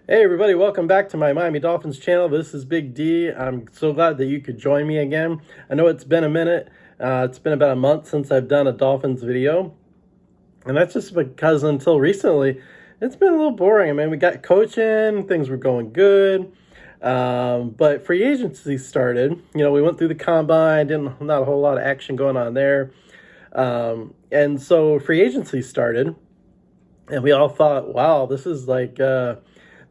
Hey everybody, welcome back to my Miami Dolphins channel. This is Big D. I'm so glad that you could join me again. I know it's been a minute. It's been about a month since I've done a Dolphins video. And that's just because until recently, it's been a little boring. I mean, we got coaching, things were going good. But free agency started. You know, we went through the combine, not a whole lot of action going on there. And so free agency started. And we all thought, wow, this is like...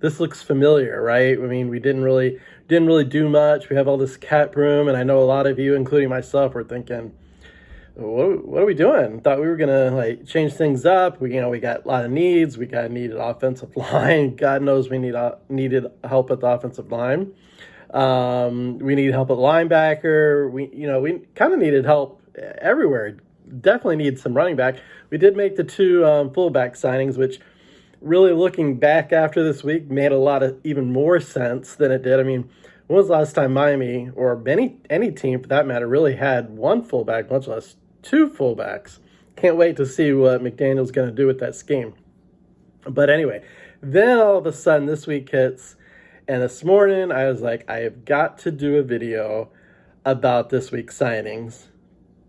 this looks familiar, right? I mean, we didn't really do much. We have all this cap room, and I know a lot of you, including myself, were thinking, what are we doing? Thought we were gonna like change things up. We got a lot of needs. We got needed offensive line. God knows we needed help at the offensive line. We need help at linebacker. We kind of needed help everywhere. Definitely need some running back. We did make the two fullback signings, which really looking back after this week made a lot of even more sense than it did. I mean, when was the last time Miami, or any team for that matter, really had one fullback, much less two fullbacks? Can't wait to see what McDaniel's going to do with that scheme. But anyway, then all of a sudden this week hits, and this morning I was like, I have got to do a video about this week's signings,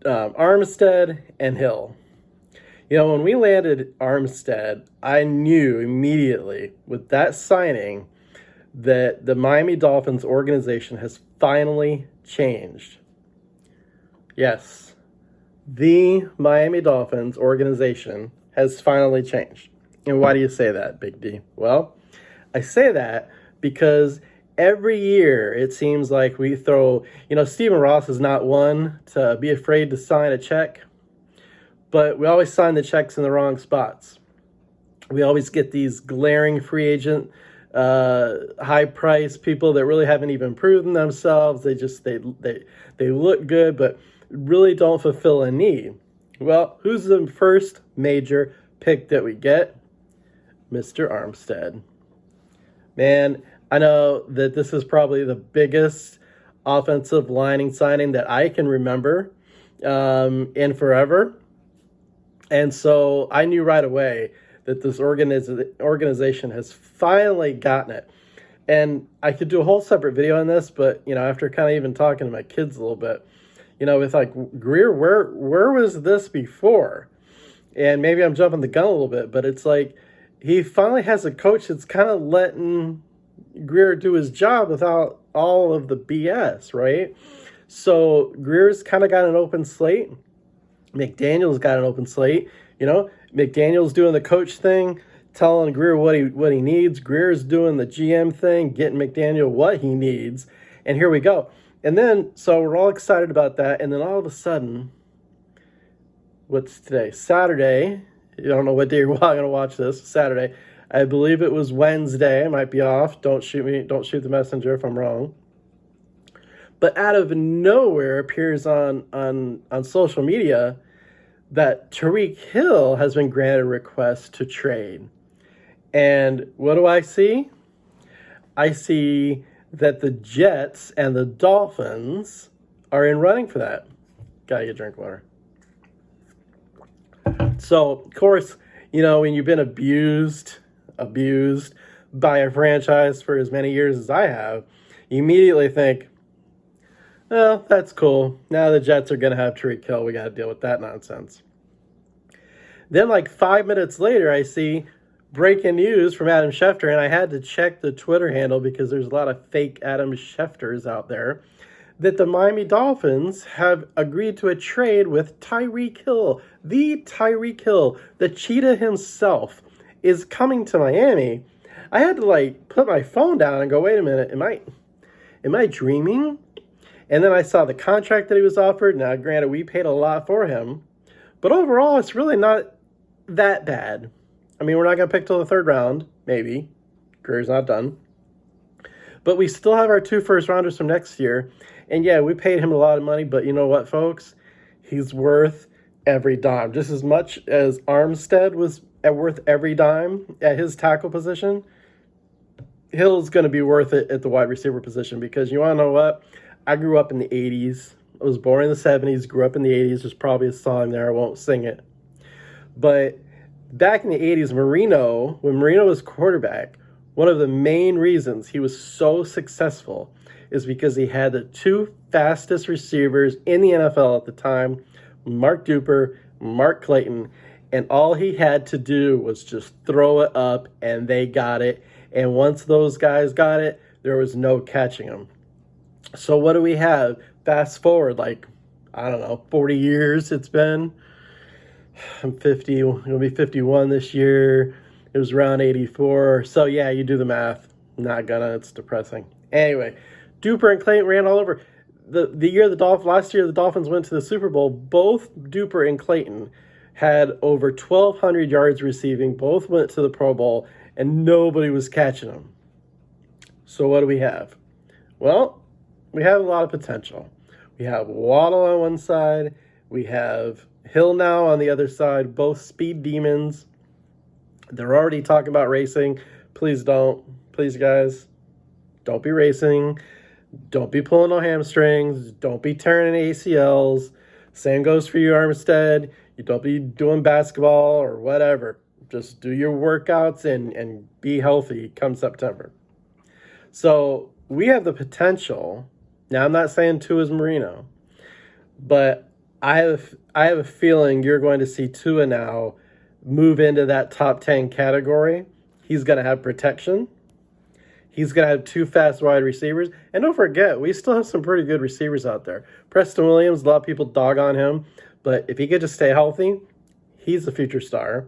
Armstead and Hill. You know, when we landed Armstead, I knew immediately with that signing that the Miami Dolphins organization has finally changed. Yes, the Miami Dolphins organization has finally changed. And why do you say that, Big D? Well, I say that because every year it seems like we throw, Stephen Ross is not one to be afraid to sign a check. But we always sign the checks in the wrong spots. We always get these glaring free agent, high price people that really haven't even proven themselves. They look good, but really don't fulfill a need. Well, who's the first major pick that we get? Mr. Armstead. Man, I know that this is probably the biggest offensive lining signing that I can remember in forever. And so I knew right away that this organization has finally gotten it. And I could do a whole separate video on this, but, after kind of even talking to my kids a little bit, with like Greer, where was this before? And maybe I'm jumping the gun a little bit, but it's like he finally has a coach that's kind of letting Greer do his job without all of the BS, right? So Greer's kind of got an open slate. McDaniel's got an open slate. McDaniel's doing the coach thing, telling Greer what he needs. Greer's doing the GM thing, getting McDaniel what he needs. And here we go. And then, so we're all excited about that. And then all of a sudden, what's today? Saturday. You don't know what day you're going to watch this. Saturday. I believe it was Wednesday. I might be off. Don't shoot me. Don't shoot the messenger if I'm wrong. But out of nowhere appears on social media that Tyreek Hill has been granted a request to trade. And what do I see? I see that the Jets and the Dolphins are in running for that. Gotta get a drink of water. So, of course, when you've been abused by a franchise for as many years as I have, you immediately think, well, that's cool. Now the Jets are going to have Tyreek Hill. We got to deal with that nonsense. Then like 5 minutes later, I see breaking news from Adam Schefter, and I had to check the Twitter handle because there's a lot of fake Adam Schefters out there, that the Miami Dolphins have agreed to a trade with Tyreek Hill. The Tyreek Hill, the cheetah himself, is coming to Miami. I had to put my phone down and go, wait a minute, am I dreaming? And then I saw the contract that he was offered. Now, granted, we paid a lot for him. But overall, it's really not that bad. I mean, we're not going to pick till the third round, maybe. Career's not done. But we still have our 2 first-rounders from next year. And yeah, we paid him a lot of money. But you know what, folks? He's worth every dime. Just as much as Armstead was worth every dime at his tackle position, Hill's going to be worth it at the wide receiver position. Because you want to know what? I grew up in the 80s. I was born in the 70s, grew up in the 80s. There's probably a song there. I won't sing it. But back in the 80s, when Marino was quarterback, one of the main reasons he was so successful is because he had the two fastest receivers in the NFL at the time, Mark Duper, Mark Clayton, and all he had to do was just throw it up and they got it. And once those guys got it, there was no catching them. So what do we have? Fast forward, like, I don't know, 40 years it's been. I'm 50, I'm going to be 51 this year. It was around 84. So yeah, you do the math. Not gonna, it's depressing. Anyway, Duper and Clayton ran all over. Last year the Dolphins went to the Super Bowl. Both Duper and Clayton had over 1,200 yards receiving. Both went to the Pro Bowl, and nobody was catching them. So what do we have? Well, we have a lot of potential. We have Waddle on one side. We have Hill now on the other side. Both speed demons. They're already talking about racing. Please don't. Please, guys, don't be racing. Don't be pulling no hamstrings. Don't be tearing any ACLs. Same goes for you, Armstead. You don't be doing basketball or whatever. Just do your workouts and be healthy come September. So we have the potential. Now, I'm not saying Tua's Marino, but I have a feeling you're going to see Tua now move into that top 10 category. He's going to have protection. He's going to have two fast wide receivers. And don't forget, we still have some pretty good receivers out there. Preston Williams, a lot of people dog on him. But if he could just stay healthy, he's the future star.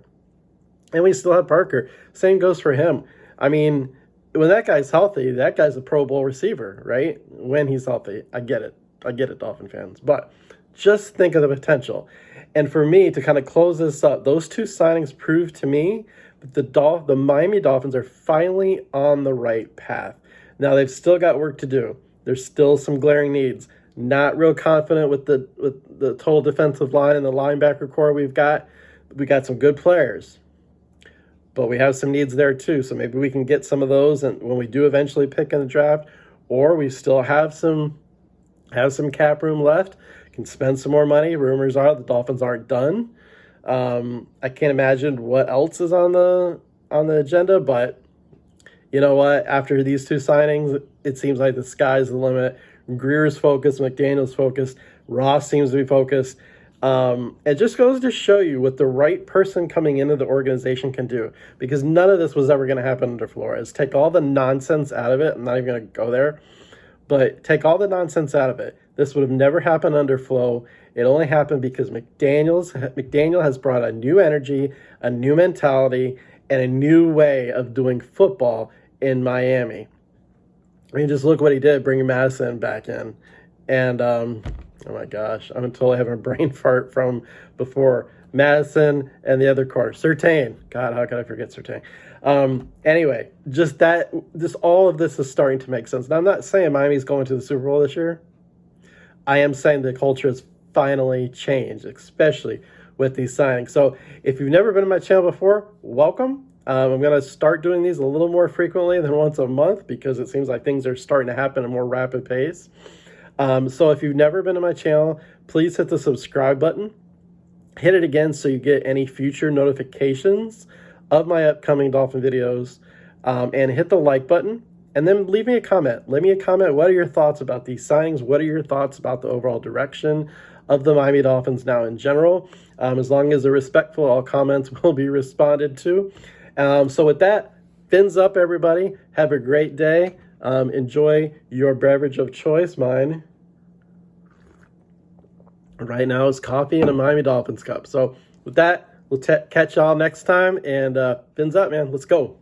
And we still have Parker. Same goes for him. I mean, when that guy's healthy, that guy's a Pro Bowl receiver, right? When he's healthy. I get it, Dolphin fans. But just think of the potential. And for me, to kind of close this up, those two signings prove to me that the Miami Dolphins are finally on the right path. Now, they've still got work to do. There's still some glaring needs. Not real confident with the total defensive line and the linebacker core we've got. We got some good players, but we have some needs there too. So maybe we can get some of those, and when we do eventually pick in the draft, or we still have some cap room left, can spend some more money. Rumors are the Dolphins aren't done. I can't imagine what else is on the agenda, but you know what? After these two signings, it seems like the sky's the limit. Greer's focused, McDaniel's focused, Ross seems to be focused. It just goes to show you what the right person coming into the organization can do, because none of this was ever going to happen under Flores. Take all the nonsense out of it. I'm not even going to go there, but take all the nonsense out of it. This would have never happened under Flo. It only happened because McDaniel has brought a new energy, a new mentality, and a new way of doing football in Miami. I mean, just look what he did, bringing Madison back in. And, oh my gosh, I'm totally having a brain fart from before. Madison and the other corner. Surtain. God, how could I forget Surtain? Anyway, just all of this is starting to make sense. Now, I'm not saying Miami's going to the Super Bowl this year. I am saying the culture has finally changed, especially with these signings. So if you've never been to my channel before, welcome. I'm going to start doing these a little more frequently than once a month, because it seems like things are starting to happen at a more rapid pace. So if you've never been to my channel, please hit the subscribe button. Hit it again so you get any future notifications of my upcoming Dolphin videos. And hit the like button. And then leave me a comment. Leave me a comment. What are your thoughts about these signings? What are your thoughts about the overall direction of the Miami Dolphins now in general? As long as they're respectful, all comments will be responded to. So with that, fins up, everybody. Have a great day. Enjoy your beverage of choice. Mine right now is coffee and a Miami Dolphins cup. So with that, we'll catch y'all next time. And fins up, man. Let's go.